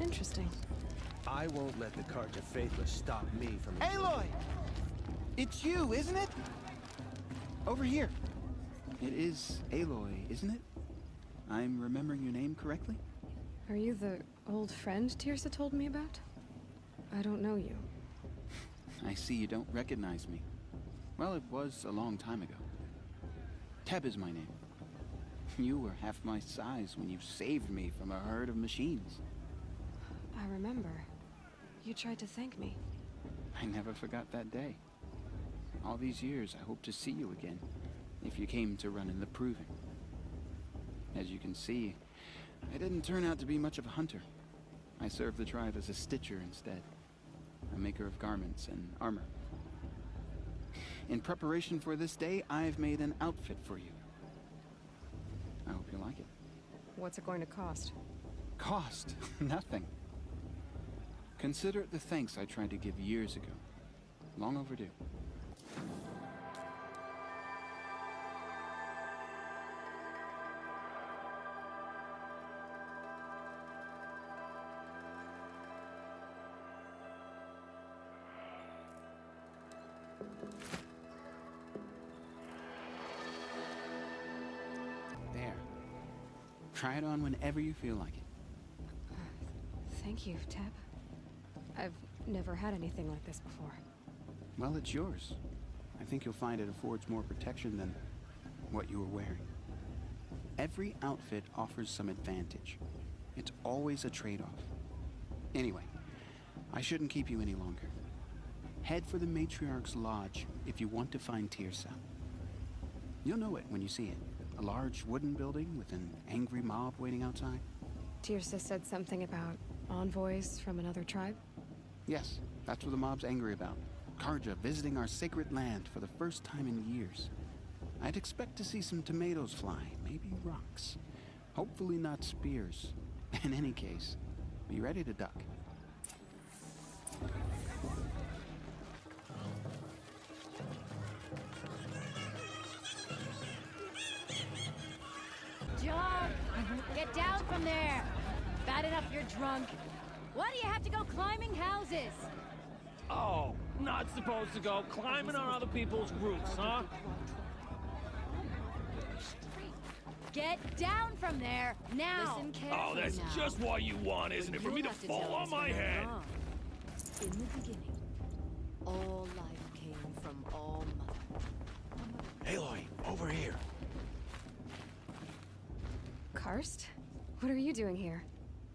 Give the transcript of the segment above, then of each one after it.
Interesting. I won't let the Carja Faithless stop me from... Aloy! It's you, isn't it? Over here. It is Aloy, isn't it? I'm remembering your name correctly? Are you the old friend Tirsa told me about? I don't know you. I see you don't recognize me. Well, it was a long time ago. Teb is my name. You were half my size when you saved me from a herd of machines. I remember. You tried to thank me. I never forgot that day. All these years, I hope to see you again, if you came to run in the proving. As you can see, I didn't turn out to be much of a hunter. I served the tribe as a stitcher instead, a maker of garments and armor. In preparation for this day, I've made an outfit for you. I hope you like it. What's it going to cost? Cost? Nothing. Consider it the thanks I tried to give years ago. Long overdue. There. Try it on whenever you feel like it. Thank you, Teb. I've never had anything like this before. Well, it's yours. I think you'll find it affords more protection than what you were wearing. Every outfit offers some advantage. It's always a trade-off. Anyway, I shouldn't keep you any longer. Head for the Matriarch's Lodge if you want to find Tirsa. You'll know it when you see it. A large wooden building with an angry mob waiting outside. Tirsa said something about envoys from another tribe? Yes, that's what the mob's angry about. Carja visiting our sacred land for the first time in years. I'd expect to see some tomatoes fly, maybe rocks. Hopefully not spears. In any case, be ready to duck. John, get down from there. Bad enough you're drunk. Why do you have to go climbing houses? Oh, not supposed to go climbing on other people's roofs, huh? Get down from there, now! Listen carefully Oh, that's now. just what you want, isn't it? For me to fall on my head? In the beginning, all life came from all mother. Aloy, over here. Karst? What are you doing here?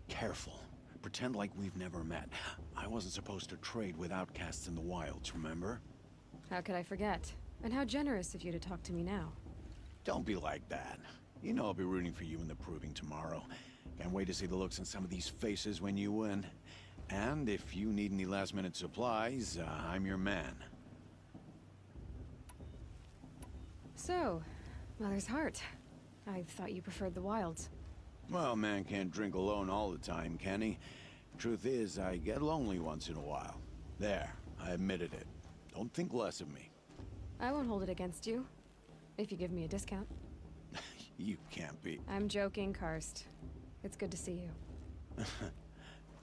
Careful. Pretend like we've never met. I wasn't supposed to trade with outcasts in the wilds, remember? How could I forget? And how generous of you to talk to me now. Don't be like that. You know I'll be rooting for you in the proving tomorrow. Can't wait to see the looks on some of these faces when you win. And if you need any last-minute supplies, I'm your man. So, Mother's Heart. I thought you preferred the wilds. Well, man can't drink alone all the time, can he? Truth is, I get lonely once in a while. There, I admitted it. Don't think less of me. I won't hold it against you. If you give me a discount. You can't be. I'm joking, Karst. It's good to see you.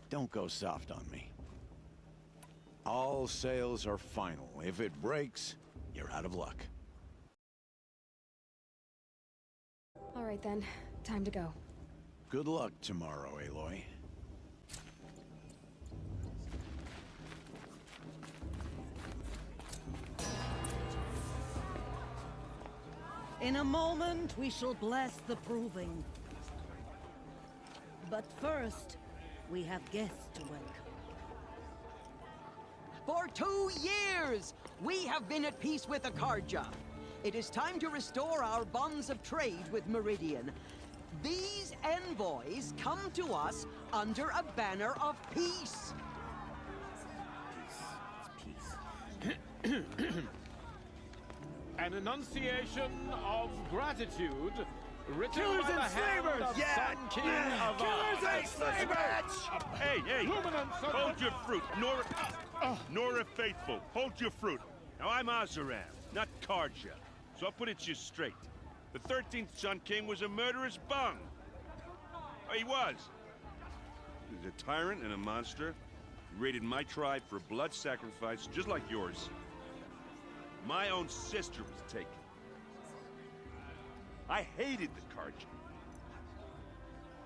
Don't go soft on me. All sales are final. If it breaks, you're out of luck. All right then, time to go. Good luck tomorrow, Aloy. In a moment, we shall bless the proving. But first, we have guests to welcome. For 2 years, we have been at peace with the Carja. It is time to restore our bonds of trade with Meridian. These envoys come to us under a banner of peace. Peace. An enunciation of gratitude written Killers by the and hand slavers! of Yeah! Sun King of Killers and slavers! Hey! Luminance of Hold your fruit, Nora Faithful. Hold your fruit. Now I'm Azaram, not Carja, so I'll put it to you straight. The 13th Sun King was a murderous bung. Oh, he was. is a tyrant and a monster. He raided my tribe for blood sacrifice, just like yours. My own sister was taken. I hated the Karja.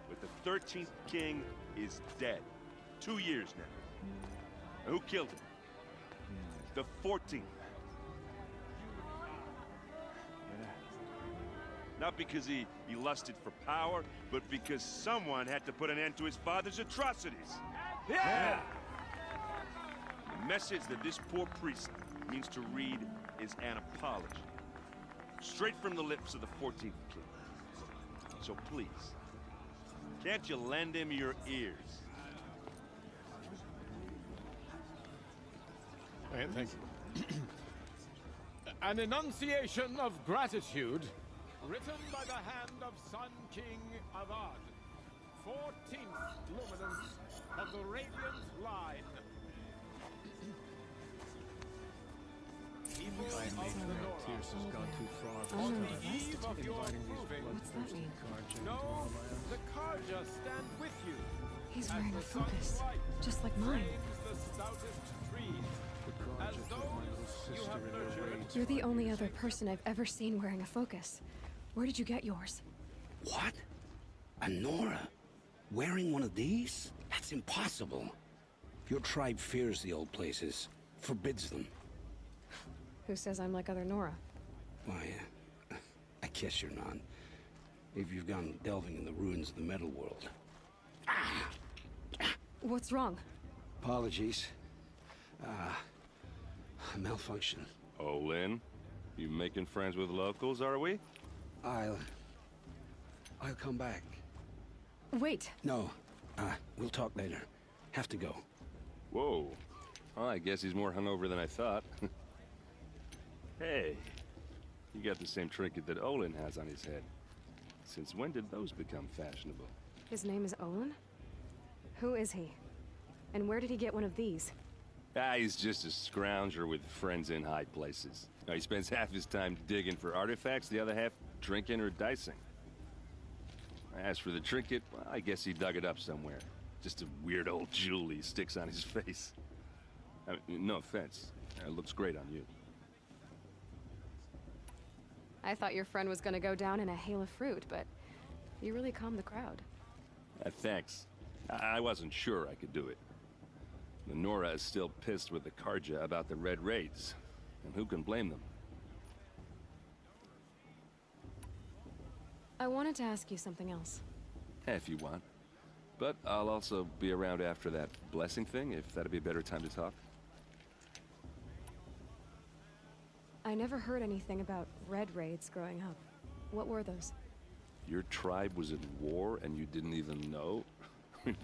But the 13th king is dead. 2 years now. And who killed him? The 14th. Not because he lusted for power, but because someone had to put an end to his father's atrocities. Yeah! The message that this poor priest means to read is an apology. Straight from the lips of the 14th king. So please, can't you lend him your ears? Thank you. An enunciation of gratitude written by the hand of Sun King Avad, 14th luminance of the Radiant Line. People of the Nora, on the eve of your proving, What's that mean? know the Karja stand with you. He's as wearing the a sun's focus, light just like mine. frames the stoutest trees, as those you have nurtured. You're the only other person I've ever seen wearing a focus. Where did you get yours? What? A Nora? Wearing one of these? That's impossible. Your tribe fears the old places, forbids them. Who says I'm like other Nora? Why, I guess you're not. If you've gone delving in the ruins of the metal world. What's wrong? Apologies. A malfunction. Oh, Lynn, you making friends with locals, are we? I'll come back. Wait. No, we'll talk later. Have to go. Whoa. Well, I guess he's more hungover than I thought. Hey, you got the same trinket that Olin has on his head. Since when did those become fashionable? His name is Olin? Who is he? And where did he get one of these? He's just a scrounger with friends in high places. He spends half his time digging for artifacts, the other half drinking or dicing. As for the trinket, well, I guess he dug it up somewhere. Just a weird old jewel he sticks on his face. I mean, no offense. It looks great on you. I thought your friend was gonna go down in a hail of fruit, but you really calmed the crowd. Thanks. I wasn't sure I could do it. The Nora is still pissed with the Karja about the Red Raids. And who can blame them? I wanted to ask you something else. If you want. But I'll also be around after that blessing thing, if that'd be a better time to talk. I never heard anything about Red Raids growing up. What were those? Your tribe was in war and you didn't even know?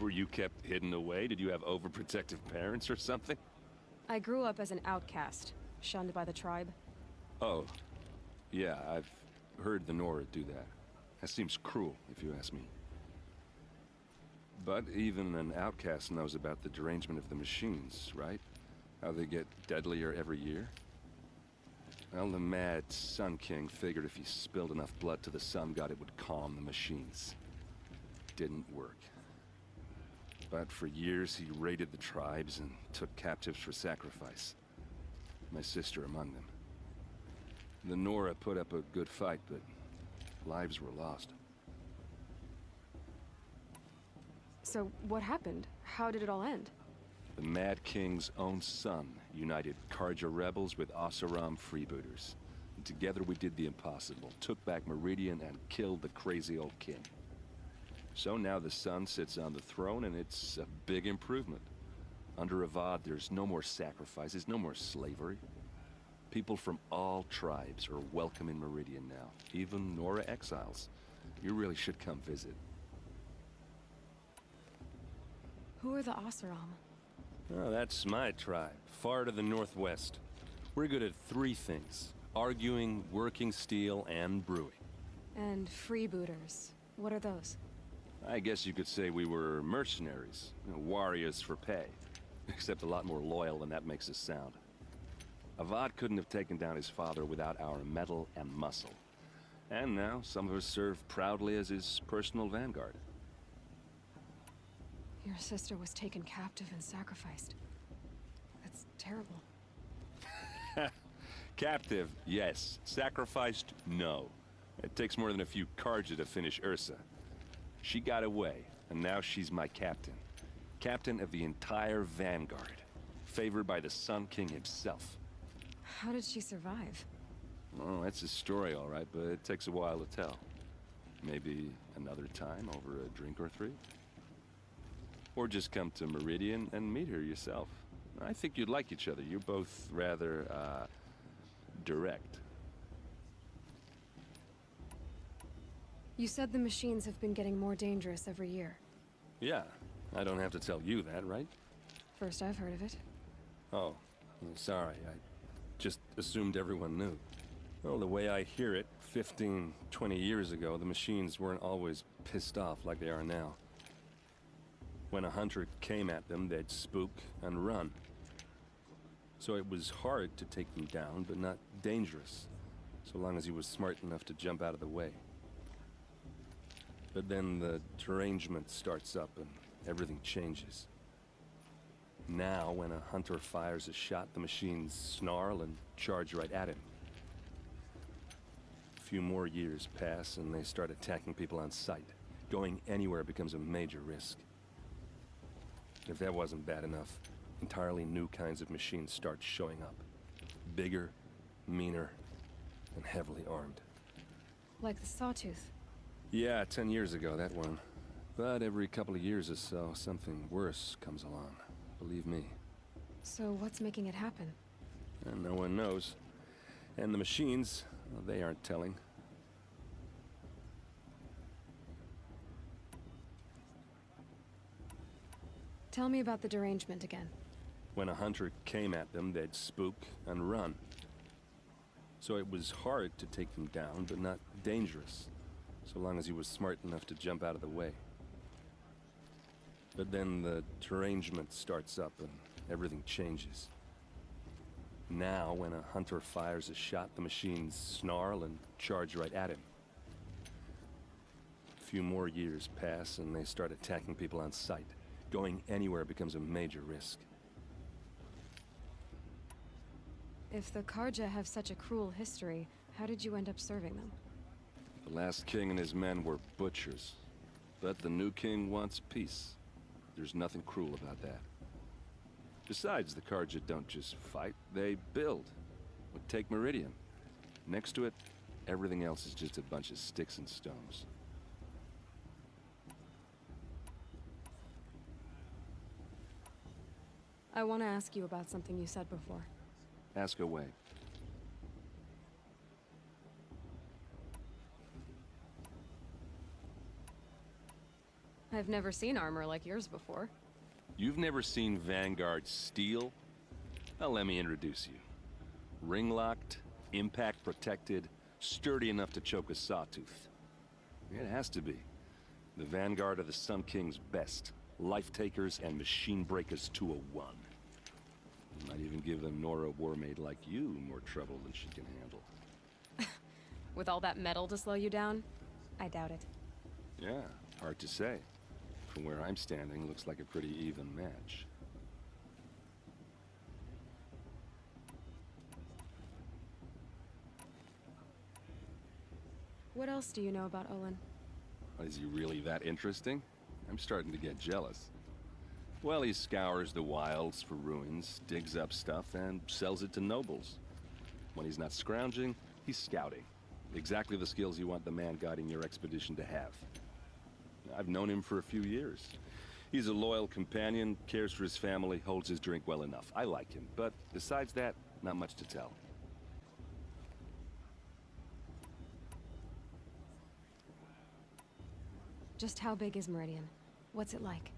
Were you kept hidden away? Did you have overprotective parents or something? I grew up as an outcast, shunned by the tribe. Oh, yeah, I've heard the Nora do that. That seems cruel, if you ask me. But even an outcast knows about the derangement of the machines, right? How they get deadlier every year? Well, the mad Sun King figured if he spilled enough blood to the Sun God, it would calm the machines. Didn't work. But for years, he raided the tribes and took captives for sacrifice. My sister among them. The Nora put up a good fight, but lives were lost. So what happened? How did it all end? The Mad King's own son united Karja rebels with Oseram freebooters. And together we did the impossible, took back Meridian and killed the crazy old king. So now the son sits on the throne and it's a big improvement. Under Avad, there's no more sacrifices, no more slavery. People from all tribes are welcome in Meridian now, even Nora exiles. You really should come visit. Who are the Oseram? Oh, that's my tribe, far to the northwest. We're good at 3 things: arguing, working steel, and brewing. And freebooters. What are those? I guess you could say we were mercenaries, warriors for pay. Except a lot more loyal than that makes us sound. Avad couldn't have taken down his father without our metal and muscle. And now some of us serve proudly as his personal vanguard. Your sister was taken captive and sacrificed. That's terrible. Captive, yes. Sacrificed, no. It takes more than a few Carja to finish Ursa. She got away, and now she's my captain. Captain of the entire Vanguard. Favored by the Sun King himself. How did she survive? Oh, that's a story, all right, but it takes a while to tell. Maybe another time over a drink or three? Or just come to Meridian and meet her yourself. I think you'd like each other. You're both rather, direct. You said the machines have been getting more dangerous every year. Yeah, I don't have to tell you that, right? First I've heard of it. Oh, sorry. I just assumed everyone knew. Well, the way I hear it, 15, 20 years ago, the machines weren't always pissed off like they are now. When a hunter came at them, they'd spook and run. So it was hard to take them down, but not dangerous, so long as he was smart enough to jump out of the way. But then the derangement starts up and everything changes. Now, when a hunter fires a shot, the machines snarl and charge right at him. A few more years pass and they start attacking people on sight. Going anywhere becomes a major risk. If that wasn't bad enough, entirely new kinds of machines start showing up. Bigger, meaner, and heavily armed. Like the Sawtooth. Yeah, 10 years ago, that one. But every couple of years or so, something worse comes along. Believe me. So what's making it happen? And no one knows. And the machines, well, they aren't telling. Tell me about the derangement again. When a hunter came at them, they'd spook and run. So it was hard to take them down, but not dangerous, so long as he was smart enough to jump out of the way. But then the derangement starts up and everything changes. Now, when a hunter fires a shot, the machines snarl and charge right at him. A few more years pass and they start attacking people on sight. Going anywhere becomes a major risk. If the Carja have such a cruel history, how did you end up serving them? The last king and his men were butchers. But the new king wants peace. There's nothing cruel about that. Besides, the Carja don't just fight, they build. But take Meridian. Next to it, everything else is just a bunch of sticks and stones. I want to ask you about something you said before. Ask away. I've never seen armor like yours before. You've never seen Vanguard steel? Well, let me introduce you. Ring-locked, impact-protected, sturdy enough to choke a sawtooth. It has to be. The Vanguard are the Sun King's best. Life-takers and machine-breakers to a one. Might even give a Nora warmaid like you more trouble than she can handle. With all that metal to slow you down? I doubt it. Yeah, hard to say. From where I'm standing, looks like a pretty even match. What else do you know about Olin? Is he really that interesting? I'm starting to get jealous. Well, he scours the wilds for ruins, digs up stuff, and sells it to nobles. When he's not scrounging, he's scouting. Exactly the skills you want the man guiding your expedition to have. I've known him for a few years. He's a loyal companion, cares for his family, holds his drink well enough. I like him, but besides that, not much to tell. Just how big is Meridian? What's it like?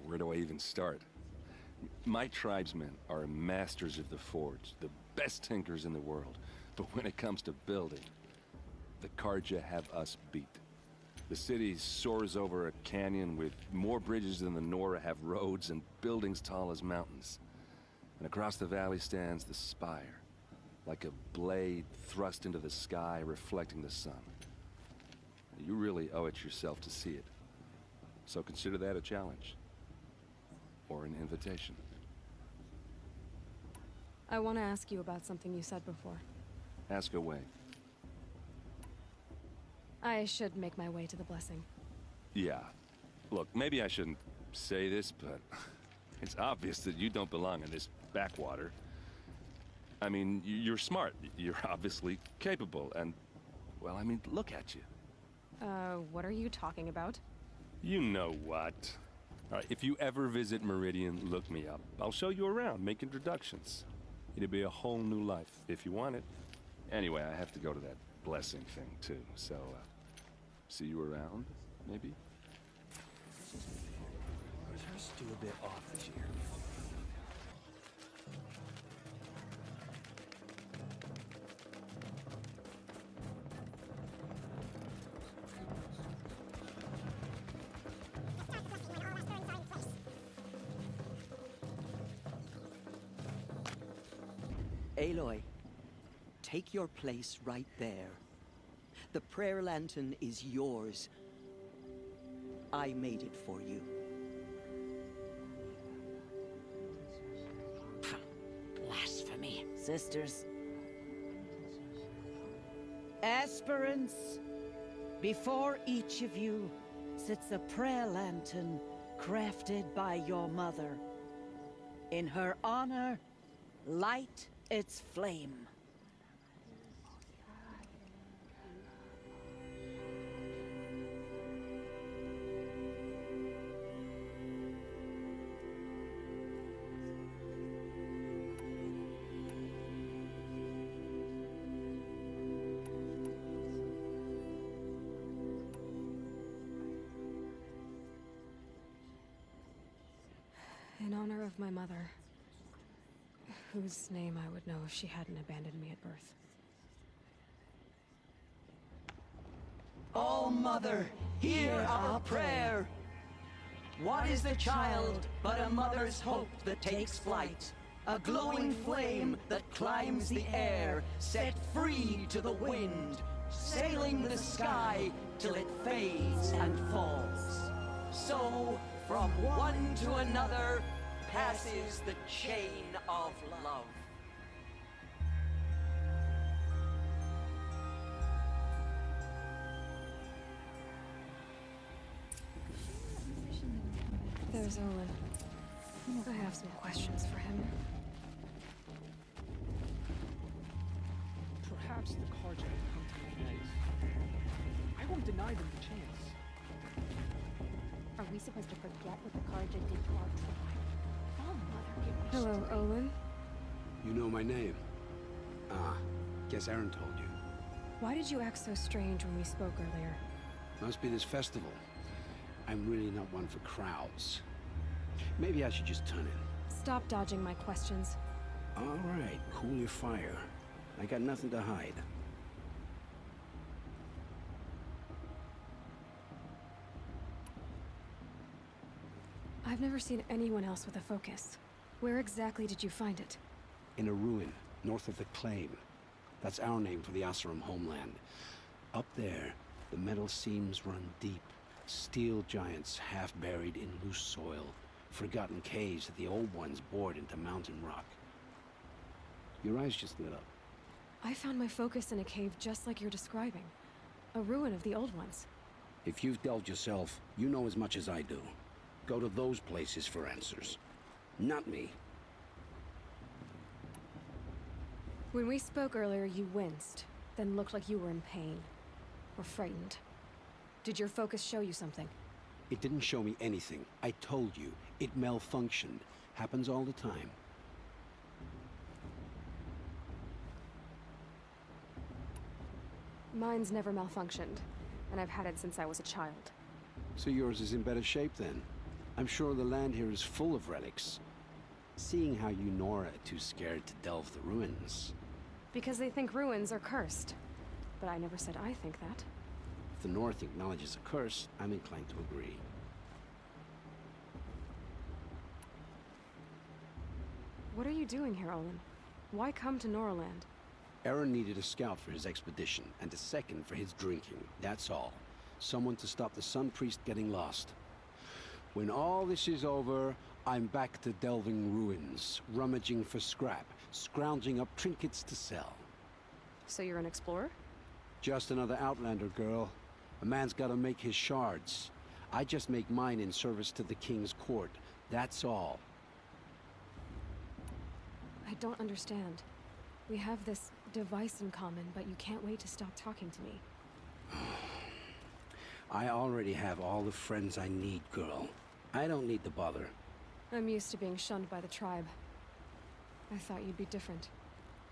Where do I even start? My tribesmen are masters of the forge, the best tinkers in the world. But when it comes to building, the Carja have us beat. The city soars over a canyon with more bridges than the Nora have roads and buildings tall as mountains. And across the valley stands the spire, like a blade thrust into the sky reflecting the sun. You really owe it yourself to see it. So consider that a challenge. or an invitation. I want to ask you about something you said before. Ask away. I should make my way to the blessing. Yeah. Look, maybe I shouldn't say this, but it's obvious that you don't belong in this backwater. I mean, you're smart. You're obviously capable, and, well, I mean, look at you. What are you talking about? You know what. All right, if you ever visit Meridian, look me up. I'll show you around, make introductions. It'll be a whole new life, if you want it. Anyway, I have to go to that blessing thing, too, so, see you around, maybe? Let's do a bit off this year. Aloy, take your place right there. The prayer lantern is yours. I made it for you. Blasphemy, sisters. Aspirants, before each of you sits a prayer lantern crafted by your mother. In her honor, light its flame. In honor of my mother, whose name I would know if she hadn't abandoned me at birth. Oh, Mother, hear our prayer. What is the child but a mother's hope that takes flight? A glowing flame that climbs the air, set free to the wind, sailing the sky till it fades and falls. So, from one to another, passes the chain of love. There's Olin. I have some questions for him. Perhaps the Karja have come to make nice. I won't deny them the chance. Are we supposed to forget what the Karja did to our tribe? Oh, Mother, give me Hello, Olin. You know my name? Ah, guess Aaron told you. Why did you act so strange when we spoke earlier? Must be this festival. I'm really not one for crowds. Maybe I should just turn in. Stop dodging my questions. All right, cool your fire. I got nothing to hide. I've never seen anyone else with a focus. Where exactly did you find it? In a ruin, north of the Claim. That's our name for the Asuram homeland. Up there, the metal seams run deep. Steel giants half buried in loose soil. Forgotten caves that the old ones bored into mountain rock. Your eyes just lit up. I found my focus in a cave just like you're describing. A ruin of the old ones. If you've delved yourself, you know as much as I do. Go to those places for answers. Not me. When we spoke earlier, you winced, then looked like you were in pain. Or frightened. Did your focus show you something? It didn't show me anything. I told you. It malfunctioned. Happens all the time. Mine's never malfunctioned, and I've had it since I was a child. So yours is in better shape then. I'm sure the land here is full of relics. Seeing how you Nora are too scared to delve the ruins. Because they think ruins are cursed. But I never said I think that. If the North acknowledges a curse, I'm inclined to agree. What are you doing here, Olin? Why come to Noraland? Aaron needed a scout for his expedition, and a second for his drinking. That's all. Someone to stop the Sun Priest getting lost. When all this is over, I'm back to delving ruins, rummaging for scrap, scrounging up trinkets to sell. So you're an explorer? Just another Outlander, girl. A man's gotta make his shards. I just make mine in service to the King's court. That's all. I don't understand. We have this device in common, but you can't wait to stop talking to me. I already have all the friends I need, girl. I don't need the bother. I'm used to being shunned by the tribe. I thought you'd be different.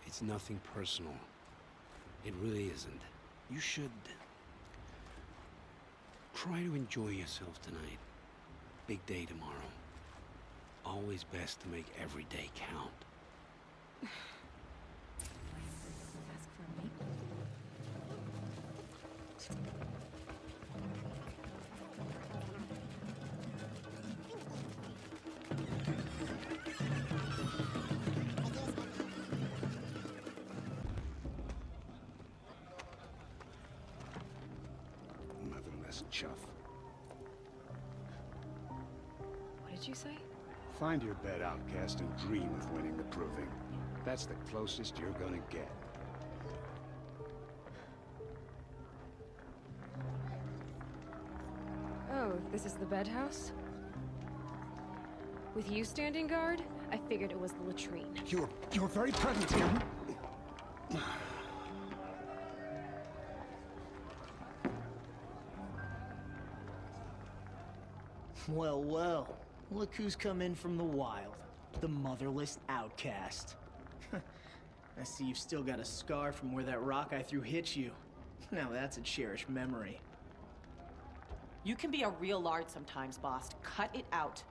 It's nothing personal. It really isn't. You should try to enjoy yourself tonight. Big day tomorrow. Always best to make every day count. Ask for a mate. Motherless chuff. What did you say? Find your bed, outcast, and dream of winning the proving. That's the closest you're gonna get. Oh, this is the bedhouse? With you standing guard, I figured it was the latrine. You're very present here. Well, well. Look who's come in from the wild. The motherless outcast. I see you've still got a scar from where that rock I threw hit you. Now that's a cherished memory. You can be a real lard sometimes, boss. Cut it out.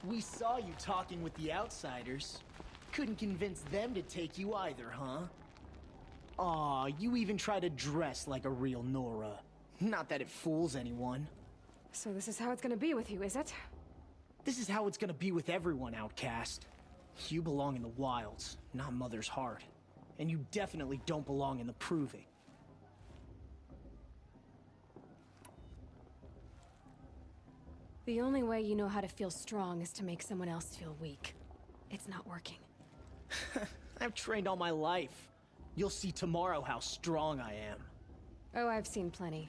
We saw you talking with the outsiders. Couldn't convince them to take you either, huh? Aw, you even try to dress like a real Nora. Not that it fools anyone. So this is how it's gonna be with you, is it? This is how it's gonna be with everyone, outcast. You belong in the wilds, not Mother's heart. And you definitely don't belong in the proving. The only way you know how to feel strong is to make someone else feel weak. It's not working. I've trained all my life. You'll see tomorrow how strong I am. Oh, I've seen plenty.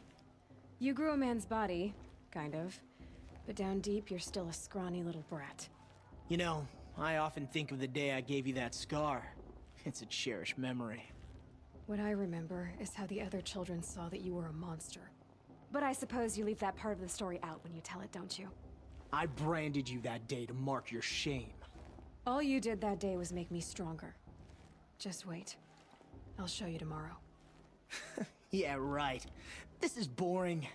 You grew a man's body, kind of. But down deep, you're still a scrawny little brat. You know, I often think of the day I gave you that scar. It's a cherished memory. What I remember is how the other children saw that you were a monster. But I suppose you leave that part of the story out when you tell it, don't you? I branded you that day to mark your shame. All you did that day was make me stronger. Just wait. I'll show you tomorrow. Yeah, right. This is boring.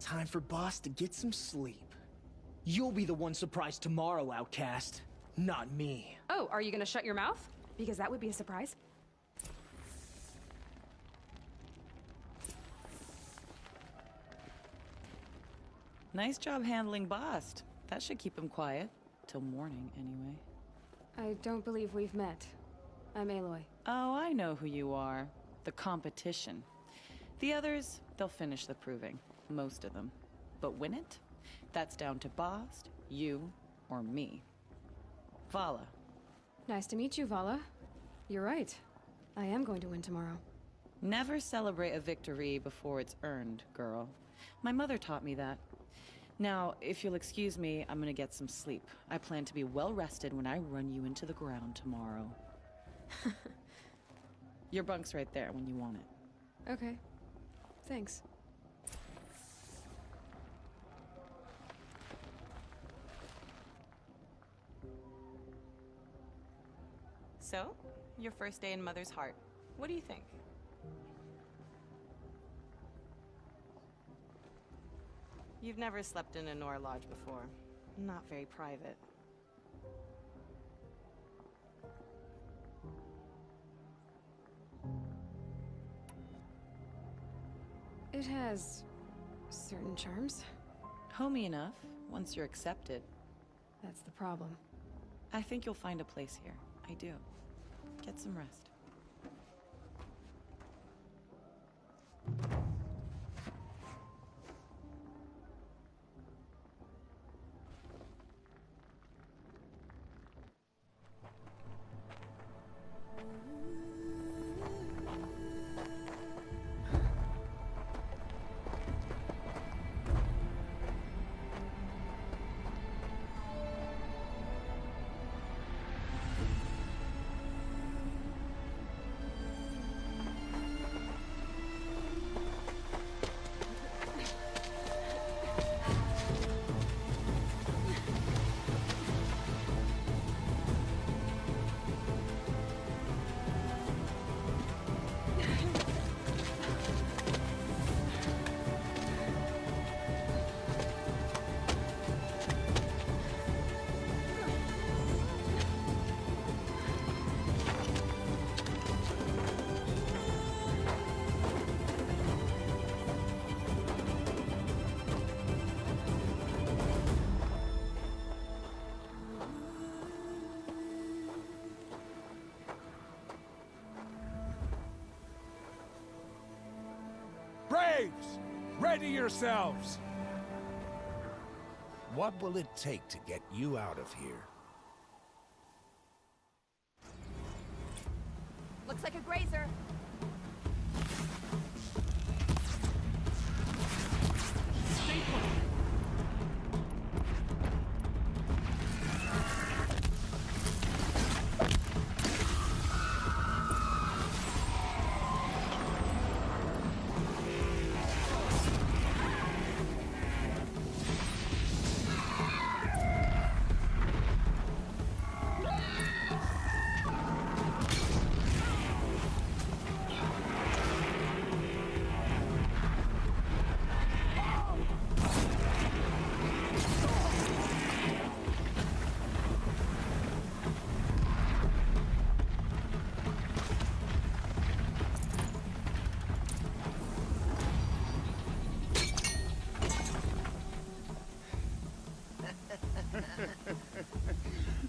Time for boss to get some sleep. You'll be the one surprised tomorrow, outcast. Not me. Oh, are you gonna shut your mouth? Because that would be a surprise. Nice job handling Bast. That should keep him quiet. Till morning, anyway. I don't believe we've met. I'm Aloy. Oh, I know who you are. The competition. The others, they'll finish the proving. Most of them. But win it? That's down to Bast, you, or me. Vala. Nice to meet you, Vala. You're right. I am going to win tomorrow. Never celebrate a victory before it's earned, girl. My mother taught me that. Now, if you'll excuse me, I'm gonna get some sleep. I plan to be well rested when I run you into the ground tomorrow. Your bunk's right there when you want it. Okay. Thanks. So, your first day in Mother's heart. What do you think? You've never slept in a Nora lodge before. Not very private. It has certain charms. Homey enough, once you're accepted. That's the problem. I think you'll find a place here. I do. Get some rest. Braves! Ready yourselves! What will it take to get you out of here? Looks like a grazer.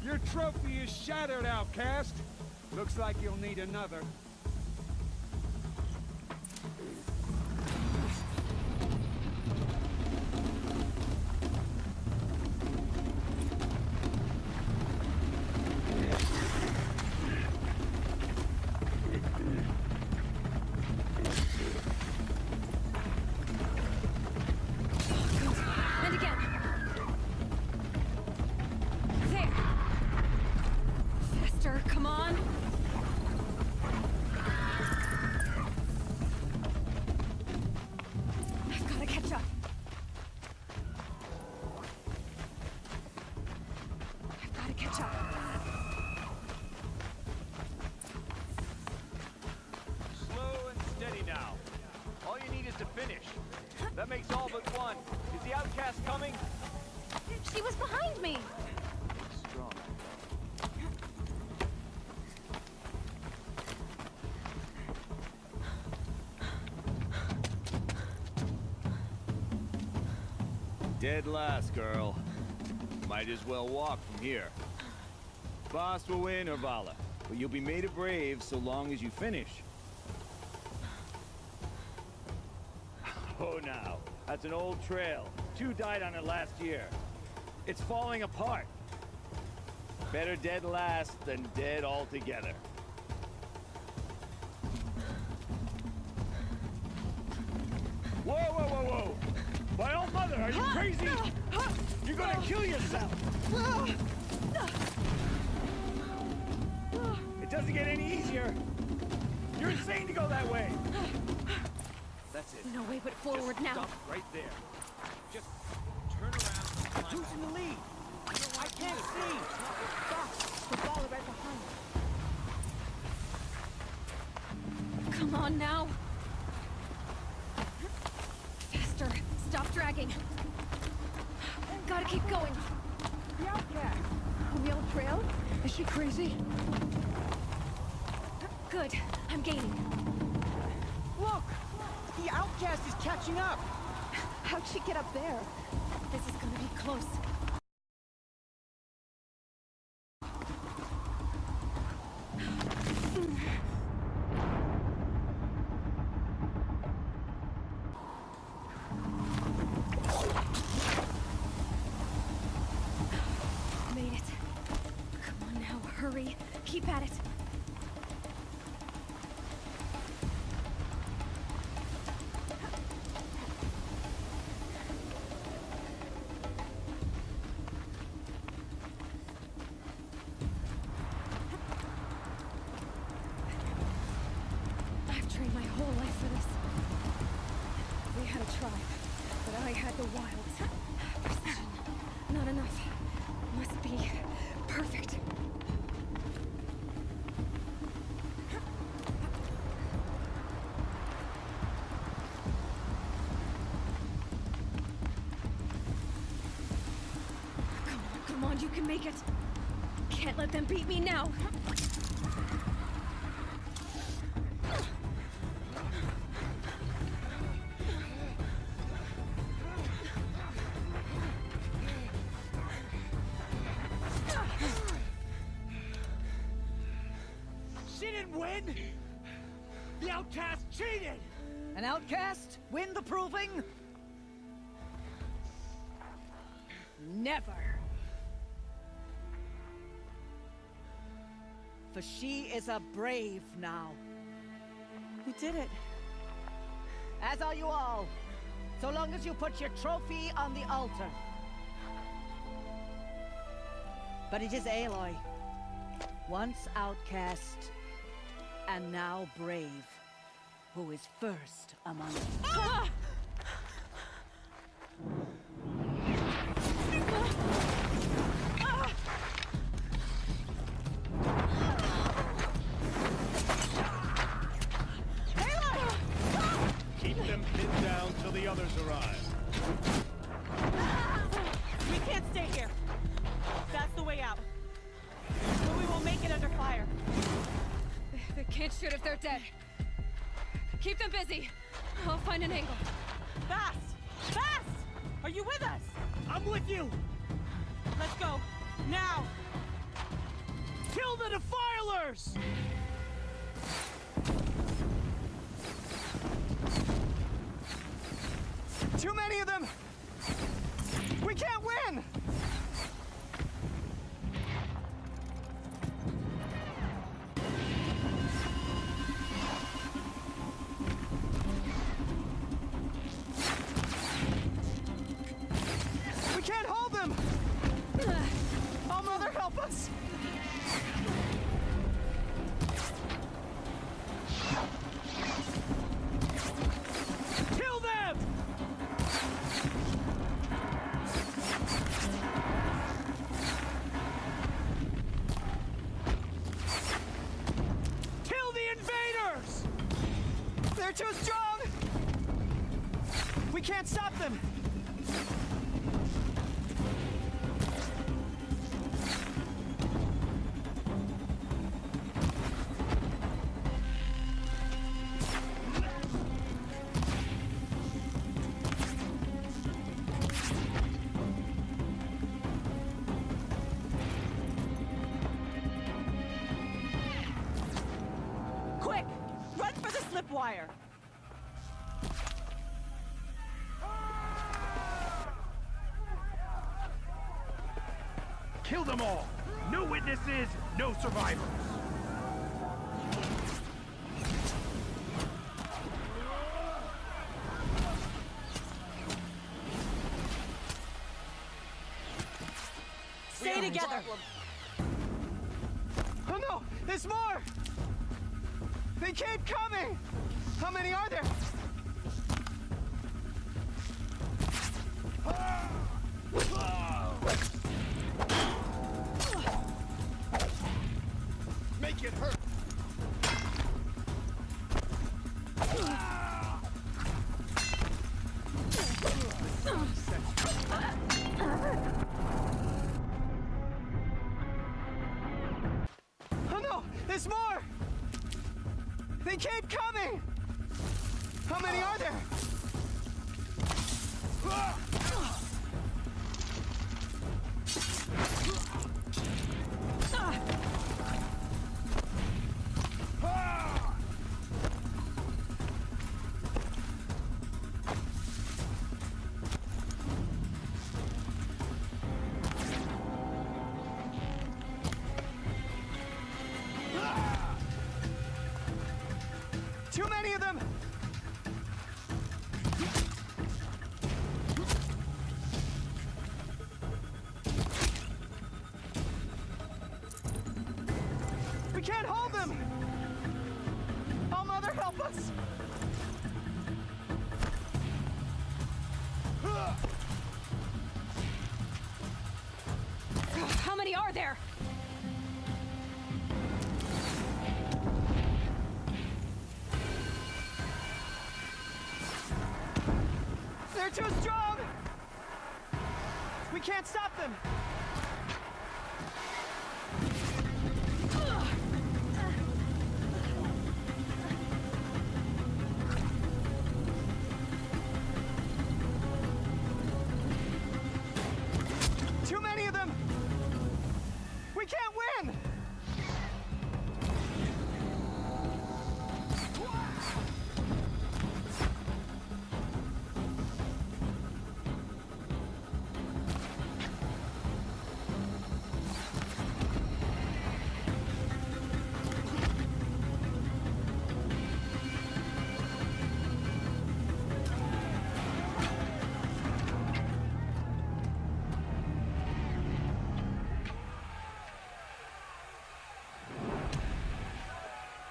Your trophy is shattered, outcast. Looks like you'll need another. And again. There. Faster, come on. I've got to catch up. I've got to catch up. Slow and steady now. All you need is to finish. That makes all but one. Is the outcast coming? She was behind me. Strong. Dead last, girl. Might as well walk from here. Boss will win, or Vala, but you'll be made a brave so long as you finish. Oh, now. That's an old trail. 2 died on it last year. It's falling apart. Better dead last than dead altogether. Whoa, whoa, whoa, whoa! My old mother, are you crazy? You're gonna kill yourself! It doesn't get any easier. You're insane to go that way. That's it. No way but forward Just now. Stop right there. Just turn around. Who's in the lead? I can't see. Stop. The ball right behind. Come on now. Faster. Stop dragging. Gotta keep going. The outcast! On the old trail? Is she crazy? Good. I'm gaining. Look! The outcast is catching up! How'd she get up there? This is gonna be close. Made it. Come on now, hurry. Keep at it. I've trained my whole life for this. We had a tribe, but I had the wilds. Precision. Not enough. Must be perfect. Come on, you can make it. Can't let them beat me now. She didn't win! The outcast cheated! An outcast win the proving? Never. For she is a brave now. You did it. As are you all. So long as you put your trophy on the altar. But it is Aloy, once outcast, and now brave, who is first among us. Ah! Keep them pinned down till the others arrive. We can't stay here. That's the way out. But we won't make it under fire. They can't shoot if they're dead. Keep them busy. I'll find an angle. Fast! Fast! Are you with us? I'm with you! Let's go. Now! Kill the defilers! Too many of them! We can't win! We can't hold them! Oh, Mother, help us! Kill them! Kill the invaders! They're too strong! We can't stop them! Quick! Run for the slip wire! Kill them all! No witnesses, no survivors! Stay together! Oh no! There's more! They keep coming! How many are there? Make it hurt! Oh no! There's more! They keep coming! How many are there? Too many of them! We can't hold them! Oh, Mother, help us! How many are there? They're too strong! We can't stop them! Too many of them! We can't win!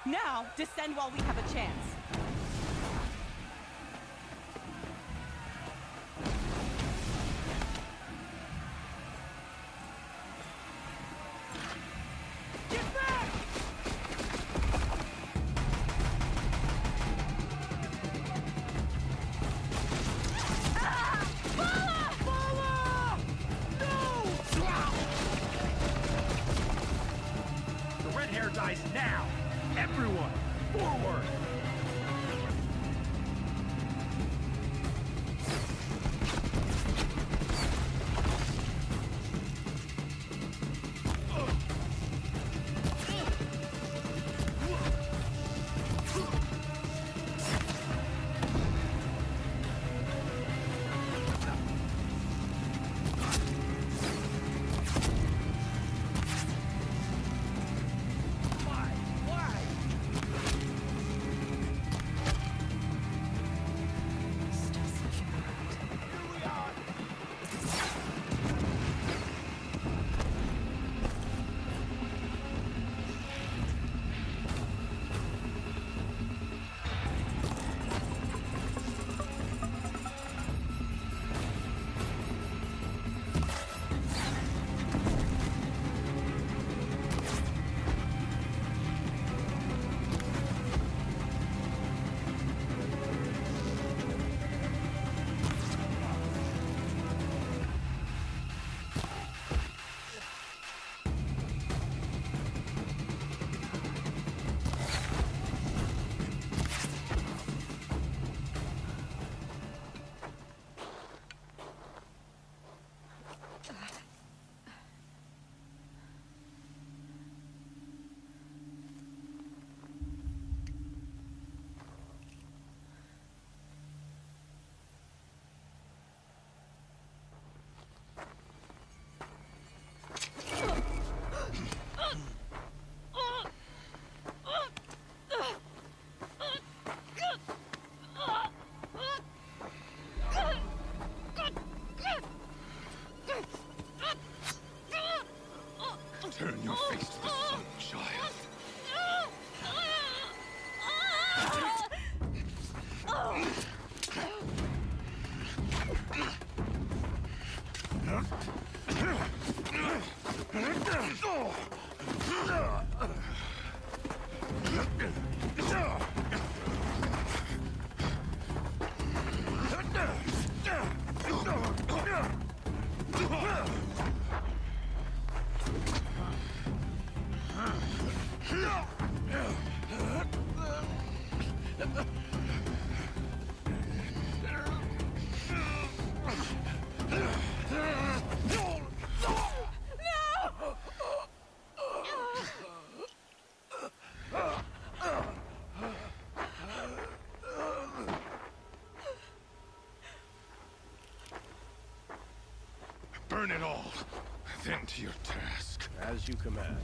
Now, descend while we have a chance. Get back! The red hair dies now! Everyone, forward! Turn your face to the sun, child. Burn it all, then to your task. As you command.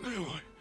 PeliHai.